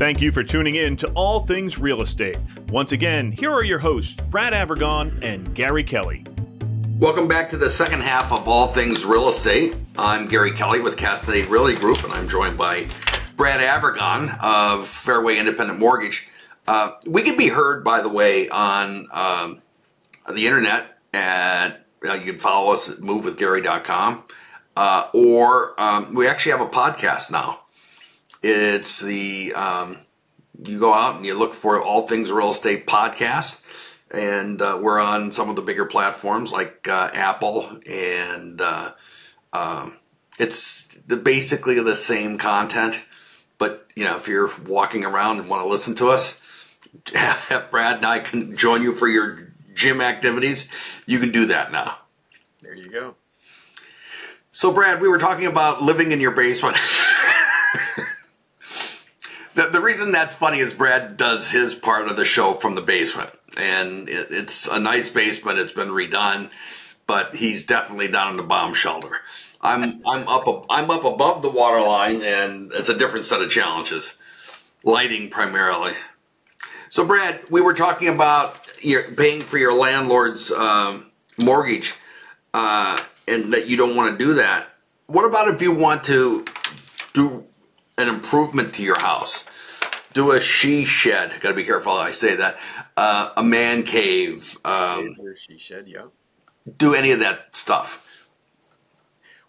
Thank you for tuning in to All Things Real Estate. Once again, here are your hosts, Brad Avergon and Gary Kelley. Welcome back to the second half of All Things Real Estate. I'm Gary Kelley with Castaneda Realty Group, and I'm joined by Brad Avergon of Fairway Independent Mortgage. We can be heard, by the way, on the internet, and you can follow us at movewithgary.com, or we actually have a podcast now. It's the, you go out and you look for All Things Real Estate podcast, and we're on some of the bigger platforms like Apple, and it's basically the same content. But, you know, if you're walking around and want to listen to us, have Brad and I can join you for your gym activities. You can do that now. There you go. So, Brad, we were talking about living in your basement. The reason that's funny is Brad does his part of the show from the basement, and it's a nice basement. It's been redone, but he's definitely down in the bomb shelter. I'm up above the water line, and it's a different set of challenges, lighting primarily. So, Brad, we were talking about paying for your landlord's mortgage, and that you don't want to do that. What about if you want to do an improvement to your house? Do a she shed. Got to be careful how I say that. A man cave. She shed, yeah. Do any of that stuff.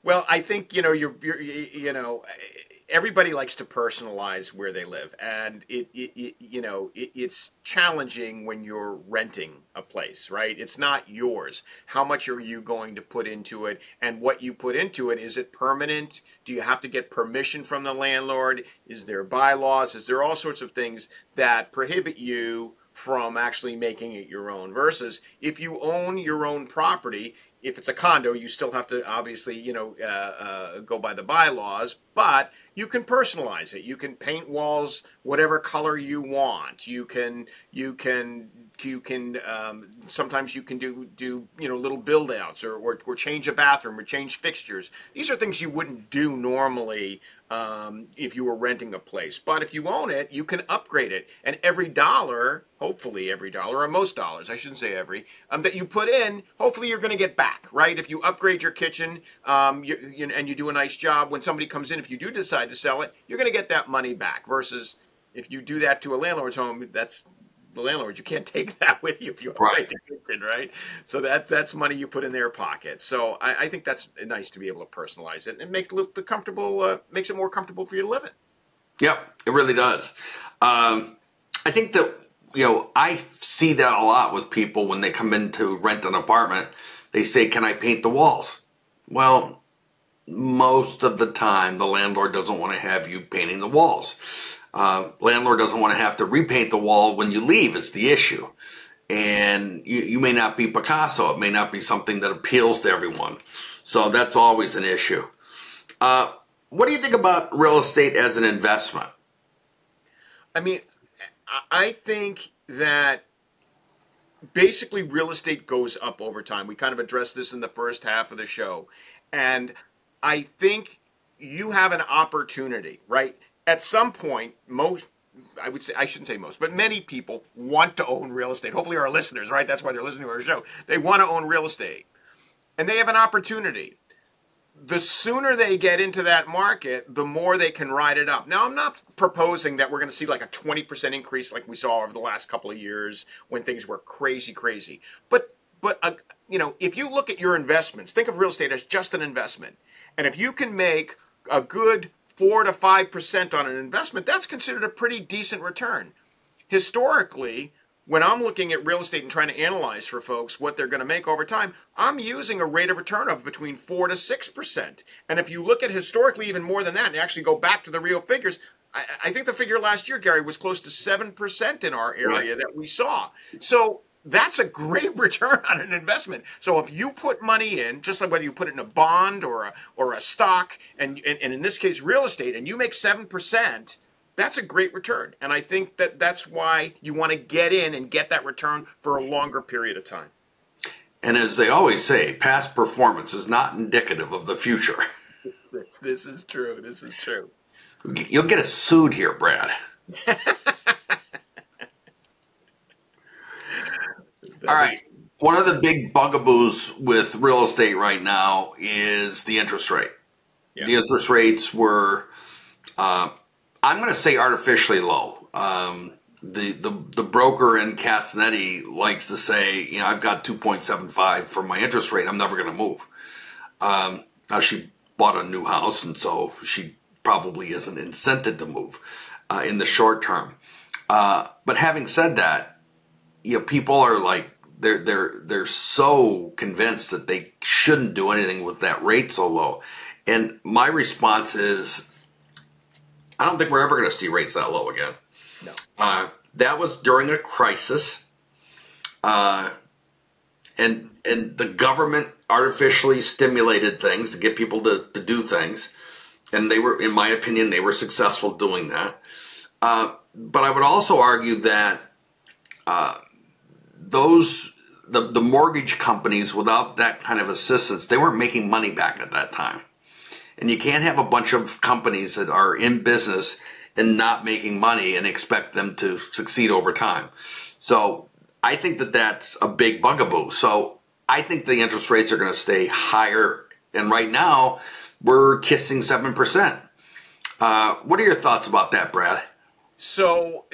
Well, I think everybody likes to personalize where they live, and it's challenging when you're renting a place, right? It's not yours. How much are you going to put into it, and what you put into it, is it permanent? Do you have to get permission from the landlord? Is there bylaws? Is there all sorts of things that prohibit you from actually making it your own? Versus if you own your own property, if it's a condo, you still have to obviously, go by the bylaws, but you can personalize it. You can paint walls whatever color you want. You can sometimes you can do little build outs or change a bathroom or change fixtures. These are things you wouldn't do normally if you were renting a place. But if you own it, you can upgrade it. And every dollar, hopefully every dollar, or most dollars, I shouldn't say every, that you put in, hopefully you're going to get back, right? If you upgrade your kitchen and you do a nice job, when somebody comes in, if you do decide to sell it, you're going to get that money back. Versus if you do that to a landlord's home, that's the landlord. You can't take that with you if you upgrade the kitchen, right? So that's money you put in their pocket. So I think that's nice to be able to personalize it and make it look makes it more comfortable for you to live in. Yep, it really does. I think that, I see that a lot with people when they come in to rent an apartment. They say, "Can I paint the walls?" Well, most of the time, the landlord doesn't want to have you painting the walls. Landlord doesn't want to have to repaint the wall when you leave. It's the issue. And you may not be Picasso. It may not be something that appeals to everyone. So that's always an issue. What do you think about real estate as an investment? I mean, I think that basically real estate goes up over time. We kind of addressed this in the first half of the show. And I think you have an opportunity, right? At some point, I shouldn't say most, but many people want to own real estate. Hopefully our listeners, right? That's why they're listening to our show. They want to own real estate. And they have an opportunity. The sooner they get into that market, the more they can ride it up. Now, I'm not proposing that we're going to see like a 20% increase like we saw over the last couple of years when things were crazy. But if you look at your investments, think of real estate as just an investment. And if you can make a good 4 to 5% on an investment, that's considered a pretty decent return. Historically, when I'm looking at real estate and trying to analyze for folks what they're going to make over time, I'm using a rate of return of between 4 to 6%. And if you look at historically even more than that and actually go back to the real figures, I think the figure last year, Gary, was close to 7% in our area that we saw. So that's a great return on an investment. So if you put money in, just like whether you put it in a bond or a stock, and in this case real estate, and you make 7%, that's a great return. And I think that's why you want to get in and get that return for a longer period of time. And as they always say, past performance is not indicative of the future. This is true. This is true. You'll get us sued here, Brad. All right. One of the big bugaboos with real estate right now is the interest rate. Yeah. The interest rates were, I'm going to say, artificially low. The broker in Castanetti likes to say, you know, I've got 2.75 for my interest rate. I'm never going to move. Now she bought a new house, and so she probably isn't incented to move in the short term. But having said that, you know, people are like, they're so convinced that they shouldn't do anything with that rate so low. And my response is, I don't think we're ever going to see rates that low again. No. That was during a crisis, and the government artificially stimulated things to get people to do things, and they were, in my opinion, they were successful doing that. But I would also argue that the mortgage companies, without that kind of assistance, they weren't making money back at that time. And you can't have a bunch of companies that are in business and not making money and expect them to succeed over time. So I think that that's a big bugaboo. So I think the interest rates are going to stay higher. And right now, we're kissing 7%. What are your thoughts about that, Brad? So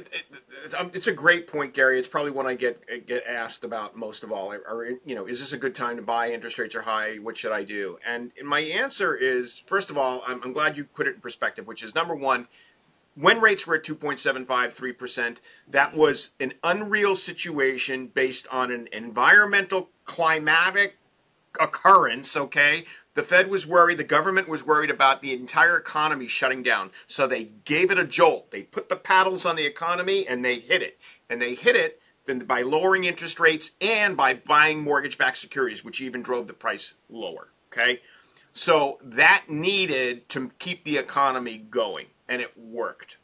it's a great point, Gary. It's probably one I get asked about most of all. You know, is this a good time to buy? Interest rates are high. What should I do? And my answer is, first of all, I'm glad you put it in perspective, which is number one, when rates were at 2.75, 3%, that was an unreal situation based on an environmental climatic occurrence, okay? The Fed was worried, the government was worried about the entire economy shutting down. So they gave it a jolt. They put the paddles on the economy and they hit it. And they hit it by lowering interest rates and by buying mortgage-backed securities, which even drove the price lower, okay? So that needed to keep the economy going, and it worked.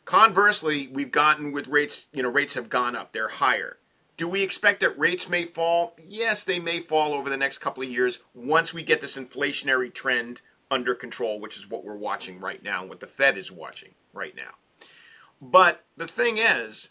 Conversely, we've gotten with rates, you know, rates have gone up. They're higher. Do we expect that rates may fall? Yes, they may fall over the next couple of years once we get this inflationary trend under control, which is what we're watching right now, what the Fed is watching right now. But the thing is,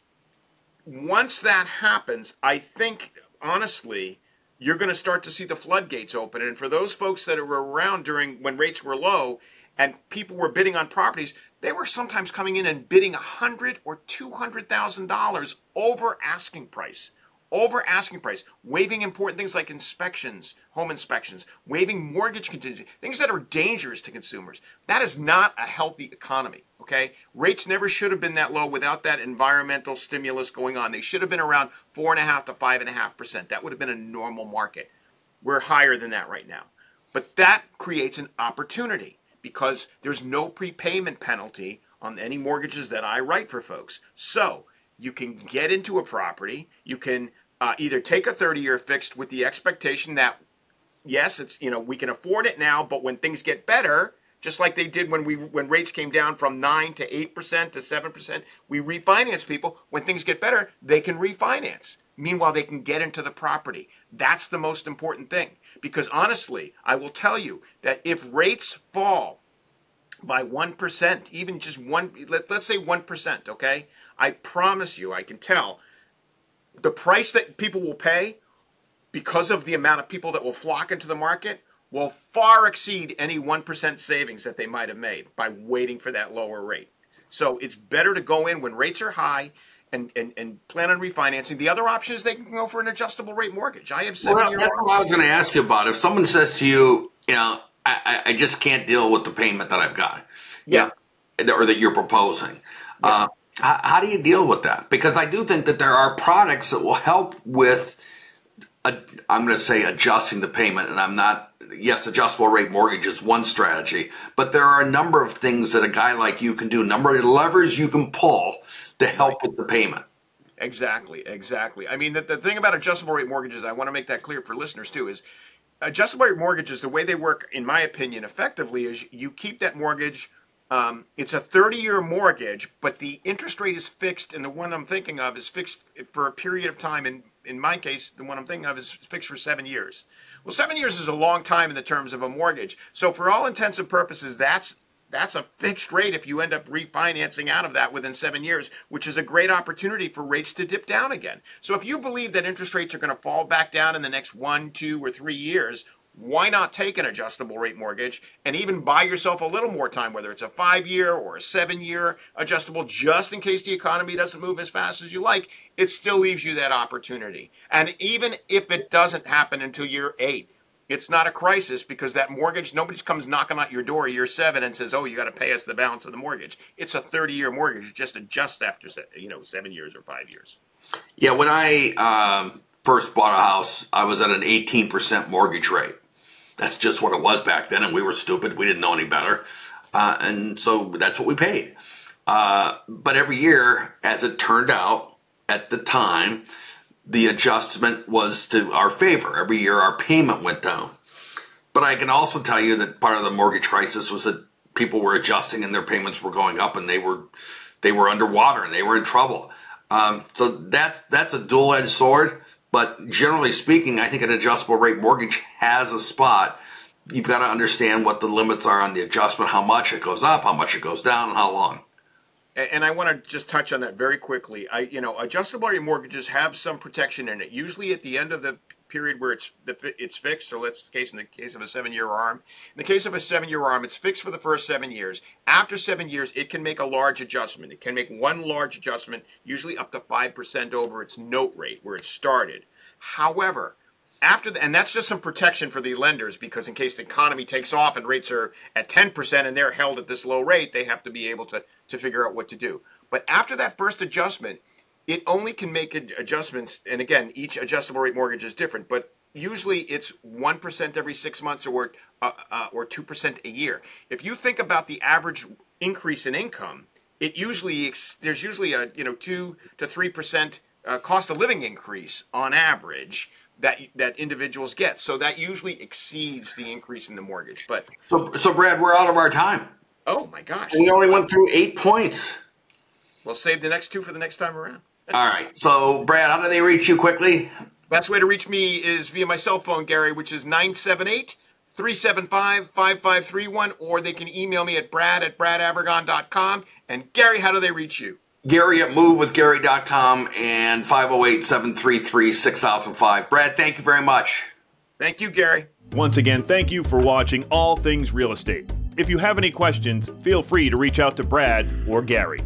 once that happens, I think, honestly, you're going to start to see the floodgates open. And for those folks that were around during when rates were low and people were bidding on properties, they were sometimes coming in and bidding $100,000 or $200,000 over asking price. Over asking price, waiving important things like inspections, home inspections, waiving mortgage contingency, things that are dangerous to consumers. That is not a healthy economy, okay? Rates never should have been that low without that environmental stimulus going on. They should have been around 4.5% to 5.5%. That would have been a normal market. We're higher than that right now. But that creates an opportunity because there's no prepayment penalty on any mortgages that I write for folks. So you can get into a property. You can either take a 30-year fixed with the expectation that, yes, it's, you know, we can afford it now, but when things get better, just like they did when rates came down from 9 to 8% to 7%, we refinance people. When things get better, they can refinance. Meanwhile, they can get into the property. That's the most important thing. Because honestly, I will tell you that if rates fall by 1%, even just let's say 1%, okay? I promise you, I can tell, the price that people will pay because of the amount of people that will flock into the market will far exceed any 1% savings that they might have made by waiting for that lower rate. So it's better to go in when rates are high and plan on refinancing. The other option is they can go for an adjustable rate mortgage. I have 7-year. That's what I was going to ask you about. If someone says to you, you know, I just can't deal with the payment that I've got, Yeah, or that you're proposing. Yeah. How do you deal with that? Because I do think that there are products that will help with, I'm going to say, adjusting the payment. And I'm not, yes, adjustable rate mortgage is one strategy, but there are a number of things that a guy like you can do, a number of levers you can pull to help with the payment. Exactly. I mean, the thing about adjustable rate mortgages, I want to make that clear for listeners too, is adjustable rate mortgages, the way they work, in my opinion, effectively, is you keep that mortgage. It's a 30-year mortgage, but the interest rate is fixed, and the one I'm thinking of is fixed for a period of time. And in my case, the one I'm thinking of is fixed for 7 years. Well, 7 years is a long time in the terms of a mortgage. So for all intents and purposes, that's that's a fixed rate if you end up refinancing out of that within 7 years, which is a great opportunity for rates to dip down again. So if you believe that interest rates are going to fall back down in the next 1, 2, or 3 years, why not take an adjustable rate mortgage and even buy yourself a little more time, whether it's a 5-year or a 7-year adjustable, just in case the economy doesn't move as fast as you like. It still leaves you that opportunity. And even if it doesn't happen until year 8, it's not a crisis, because that mortgage, nobody comes knocking at your door year 7 and says, oh, you got to pay us the balance of the mortgage. It's a 30-year mortgage. It just adjusts after 7 years or 5 years. Yeah, when I first bought a house, I was at an 18% mortgage rate. That's just what it was back then, and we were stupid. We didn't know any better. And so that's what we paid. But every year, as it turned out, at the time, the adjustment was to our favor. Every year, our payment went down. But I can also tell you that part of the mortgage crisis was that people were adjusting and their payments were going up, and they were underwater and they were in trouble. So that's a dual-edged sword. But generally speaking, I think an adjustable rate mortgage has a spot. You've got to understand what the limits are on the adjustment, how much it goes up, how much it goes down, and how long. And I want to just touch on that very quickly. Adjustable rate mortgages have some protection in it. Usually at the end of the period where it's fixed, or let's case in the case of a 7-year ARM. In the case of a 7-year ARM, it's fixed for the first 7 years. After 7 years, it can make a large adjustment. It can make one large adjustment, usually up to 5% over its note rate where it started. However, and that's just some protection for the lenders, because in case the economy takes off and rates are at 10% and they're held at this low rate, they have to be able to figure out what to do. But after that first adjustment, it only can make adjustments, and again, each adjustable rate mortgage is different, but usually it's 1% every 6 months or 2% a year. If you think about the average increase in income, there's usually a 2 to 3% cost of living increase on average that individuals get. So that usually exceeds the increase in the mortgage. But so Brad, we're out of our time. Oh my gosh! We only went through 8 points. We'll save the next 2 for the next time around. All right. So Brad, how do they reach you quickly? Best way to reach me is via my cell phone, Gary, which is 978-375-5531, or they can email me at brad@bradavergon.com. And Gary, how do they reach you? Gary at movewithgary.com and 508-733-6005. Brad, thank you very much. Thank you, Gary. Once again, thank you for watching All Things Real Estate. If you have any questions, feel free to reach out to Brad or Gary.